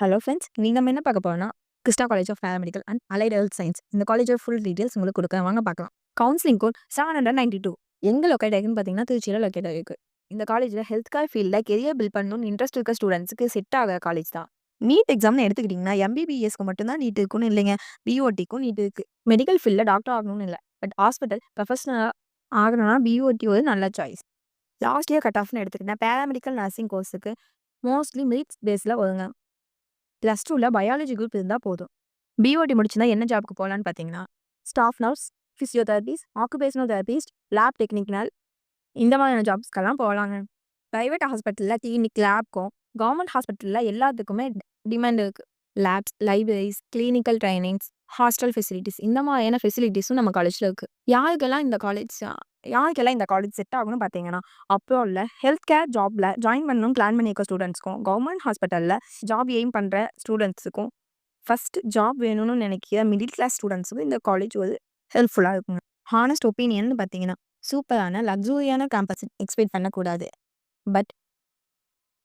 Hello friends, நீங்க நம்ம என்ன பார்க்க போறோம்னா, Krishna college of paramedical and allied health science. இந்த காலேஜோட ஃபுல் டீடைல்ஸ் உங்களுக்கு கொடுக்குறேன், வாங்க பார்க்கலாம். Counselling code 792. எங்க லொக்கேட் ஆகிருக்குன்னு பார்த்தீங்கன்னா, திருச்சியில் லொக்கேட் ஆகிருக்கு. இந்த காலேஜில் ஹெல்த் கேர் ஃபீல்டில் கெரியர் பில்ட் பண்ணணும்னு இன்ட்ரெஸ்ட் இருக்க ஸ்டூடெண்ட்ஸுக்கு செட் ஆகிற காலேஜ் தான். நீட் எக்ஸாம்னு எடுத்துக்கிட்டிங்கன்னா எம்பிபிஎஸ்க்கு மட்டும்தான் நீட் இருக்குன்னு இல்லைங்க, பிஓடிக்கும் நீட் இருக்குது. மெடிக்கல் ஃபீல்டில் டாக்டர் ஆகணும்னு இல்லை, பட் ஹாஸ்பிட்டல் ப்ரொஃபஷனலாக ஆகணும்னா பிஓடி ஒரு நல்ல சாய்ஸ். லாஸ்ட் இயர் கட் ஆஃப்னு எடுத்துக்கிட்டேன், பேராமெடிக்கல் நர்சிங் கோர்ஸுக்கு மோஸ்ட்லி மெரிட்ஸ் பேஸில் வருங்க. +2ல பயாலஜி குரூப் இருந்தால் போதும். பிஓடி முடிச்சுனா என்ன ஜாப்க்கு போகலான்னு பார்த்தீங்கன்னா, staff nurse, physiotherapist, occupational therapist, lab technical இந்த மாதிரியான ஜாப்ஸ்க்கெல்லாம் போகலாங்க. ப்ரைவேட் ஹாஸ்பிட்டலில் கிளினிக் லேப்க்கும், கவர்மெண்ட் ஹாஸ்பிட்டலில் எல்லாத்துக்குமே டிமாண்ட் இருக்குது. Labs, libraries, clinical trainings, hostel facilities இந்த மாதிரியான ஃபெசிலிட்டிஸும் நம்ம காலேஜில் இருக்குது. யாருக்கெல்லாம் இந்த காலேஜ் செட் ஆகும்னு பார்த்தீங்கன்னா, அப்ராடில் ஹெல்த் கேர் ஜாபில் ஜாயின் பண்ணணும்னு பிளான் பண்ணியிருக்க ஸ்டூடெண்ட்ஸ்க்கும், கவர்மெண்ட் ஹாஸ்பிட்டலில் ஜாப் எய்ம் பண்ணுற ஸ்டூடெண்ட்ஸுக்கும், ஃபஸ்ட் ஜாப் வேணும்னு நினைக்கிற மிடில் கிளாஸ் ஸ்டூடெண்ட்ஸுக்கும் இந்த காலேஜ் ஒரு ஹெல்ப்ஃபுல்லாக இருக்குங்க. ஹானஸ்ட் ஒப்பீனியன் பார்த்தீங்கன்னா, சூப்பரான லக்ஸூரியான கேம்பஸ் எக்ஸ்பெக்ட் பண்ணக்கூடாது. But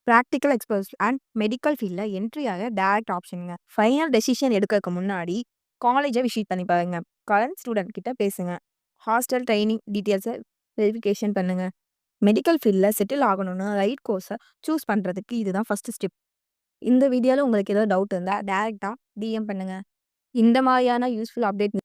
practical experts and medical ஃபீல்டில் என்ட்ரியாக டேரக்ட் ஆப்ஷனுங்க. ஃபைனல் டெசிஷன் எடுக்கிறதுக்கு முன்னாடி காலேஜை விசிட் பண்ணி பாருங்க. கரண்ட் ஸ்டூடெண்ட் கிட்ட பேசுங்க. ஹாஸ்டல் ட்ரைனிங் டீட்டெயில்ஸை வெரிஃபிகேஷன் பண்ணுங்கள். மெடிக்கல் ஃபீல்டில் செட்டில் ஆகணும்னா ரைட் கோர்ஸை சூஸ் பண்ணுறதுக்கு இதுதான் ஃபஸ்ட்டு ஸ்டெப். இந்த வீடியோவில் உங்களுக்கு ஏதாவது டவுட் இருந்தால் டேரெக்டாக டிஎம் பண்ணுங்கள். இந்த மாதிரியான யூஸ்ஃபுல் அப்டேட்